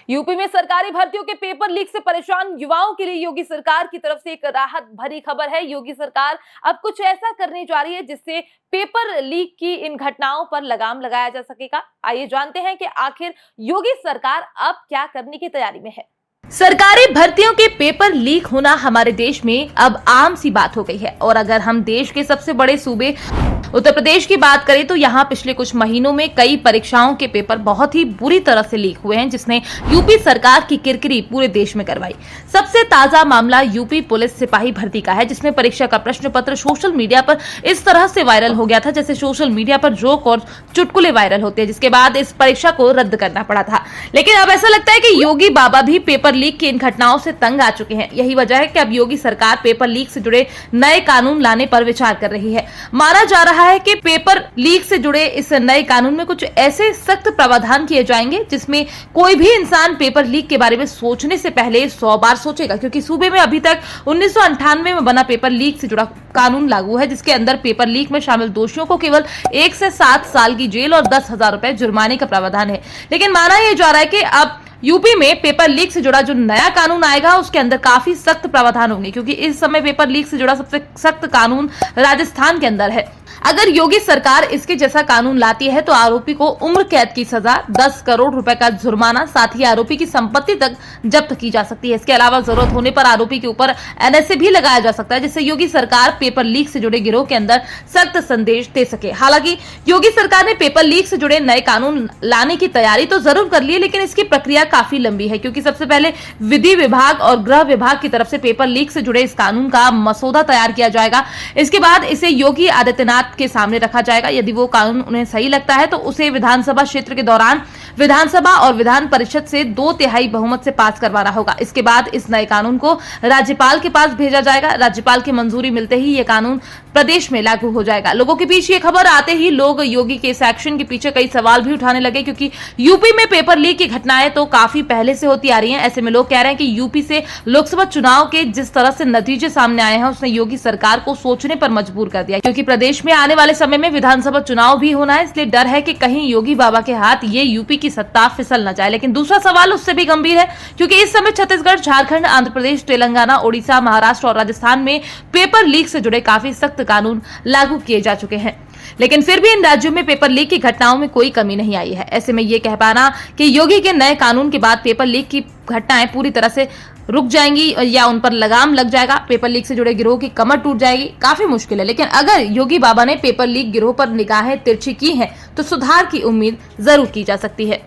UP में सरकारी भर्तियों के पेपर लीक से परेशान युवाओं के लिए योगी सरकार की तरफ से एक राहत भरी खबर है। योगी सरकार अब कुछ ऐसा करने जा रही है जिससे पेपर लीक की इन घटनाओं पर लगाम लगाया जा सकेगा। आइए जानते हैं कि आखिर योगी सरकार अब क्या करने की तैयारी में है। सरकारी भर्तियों के पेपर लीक होना हमारे देश में अब आम सी बात हो गई है और अगर हम देश के सबसे बड़े सूबे उत्तर प्रदेश की बात करें तो यहाँ पिछले कुछ महीनों में कई परीक्षाओं के पेपर बहुत ही बुरी तरह से लीक हुए हैं, जिसने यूपी सरकार की किरकिरी पूरे देश में करवाई। सबसे ताजा मामला यूपी पुलिस सिपाही भर्ती का है, जिसमें परीक्षा का प्रश्न पत्र सोशल मीडिया पर इस तरह से वायरल हो गया था जैसे सोशल मीडिया पर जोक और चुटकुले वायरल होते हैं, जिसके बाद इस परीक्षा को रद्द करना पड़ा था। लेकिन अब ऐसा लगता है कि योगी बाबा भी पेपर लीक की इन घटनाओं से तंग आ चुके हैं। यही वजह है कि अब योगी सरकार पेपर लीक से जुड़े नए कानून लाने पर विचार कर रही है। माना जा रहा है कि पेपर लीक से जुड़े इस नए कानून में कुछ ऐसे सख्त प्रावधान किए जाएंगे जिसमें कोई भी इंसान पेपर लीक के बारे में सोचने से पहले 100 बार सोचेगा, क्योंकि सूबे में अभी तक 1998 में बना पेपर लीक से जुड़ा कानून लागू है, जिसके अंदर पेपर लीक में शामिल दोषियों को केवल 1 से 7 साल की जेल और 10,000 रुपए जुर्माने का प्रावधान है। लेकिन माना यह जा रहा है कि अब यूपी में पेपर लीक से जुड़ा जो नया कानून आएगा उसके अंदर काफी सख्त प्रावधान होंगे, क्योंकि इस समय पेपर लीक से जुड़ा सबसे सख्त कानून राजस्थान के अंदर है। अगर योगी सरकार इसके जैसा कानून लाती है तो आरोपी को उम्र कैद की सजा, 10 करोड़ रुपए का जुर्माना, साथ ही आरोपी की संपत्ति तक जब्त की जा सकती है। इसके अलावा जरूरत होने पर आरोपी के ऊपर एनएसए भी लगाया जा सकता है, जिससे योगी सरकार पेपर लीक से जुड़े गिरोह के अंदर सख्त संदेश दे सके। हालांकि योगी सरकार ने पेपर लीक से जुड़े नए कानून लाने की तैयारी तो जरूर कर ली है, लेकिन इसकी प्रक्रिया काफी लंबी है, क्योंकि सबसे पहले विधि विभाग और गृह विभाग की तरफ से पेपर लीक से जुड़े इस कानून का मसौदा तैयार किया जाएगा। इसके बाद इसे योगी आदित्यनाथ के सामने रखा जाएगा। यदि वो कानून उन्हें सही लगता है तो उसे विधानसभा क्षेत्र के दौरान विधानसभा और विधान परिषद से 2/3 बहुमत से पास करवाना होगा। इसके बाद इस नए कानून को राज्यपाल के पास भेजा जाएगा। राज्यपाल की मंजूरी मिलते ही ये कानून प्रदेश में लागू हो जाएगा। लोगों के बीच ये खबर आते ही लोग योगी के इस एक्शन के पीछे कई सवाल भी उठाने लगे, क्योंकि यूपी में पेपर लीक की घटनाएं तो काफी पहले से होती आ रही हैं। ऐसे में लोग कह रहे हैं कि यूपी से लोकसभा चुनाव के जिस तरह से नतीजे सामने आए हैं उसने योगी सरकार को सोचने पर मजबूर कर दिया, क्योंकि प्रदेश में आने वाले समय में विधानसभा चुनाव भी होना है। इसलिए डर है कि कहीं योगी बाबा के हाथ ये यूपी की सत्ता फिसल न जाए। लेकिन दूसरा सवाल उससे भी गंभीर है, क्योंकि इस समय छत्तीसगढ़, झारखंड, आंध्र प्रदेश, तेलंगाना, ओडिशा, महाराष्ट्र और राजस्थान में पेपर लीक से जुड़े काफी सख्त कानून लागू किए जा चुके हैं। लेकिन फिर भी इन राज्यों में पेपर लीक की घटनाओं में कोई कमी नहीं आई है। ऐसे में ये कह पाना कि योगी के नए कानून के बाद पेपर लीक की घटनाएं पूरी तरह से रुक जाएंगी या उन पर लगाम लग जाएगा, पेपर लीक से जुड़े गिरोह की कमर टूट जाएगी, काफी मुश्किल है। लेकिन अगर योगी बाबा ने पेपर लीक गिरोह पर निगाहें तिरछी की हैं तो सुधार की उम्मीद जरूर की जा सकती है।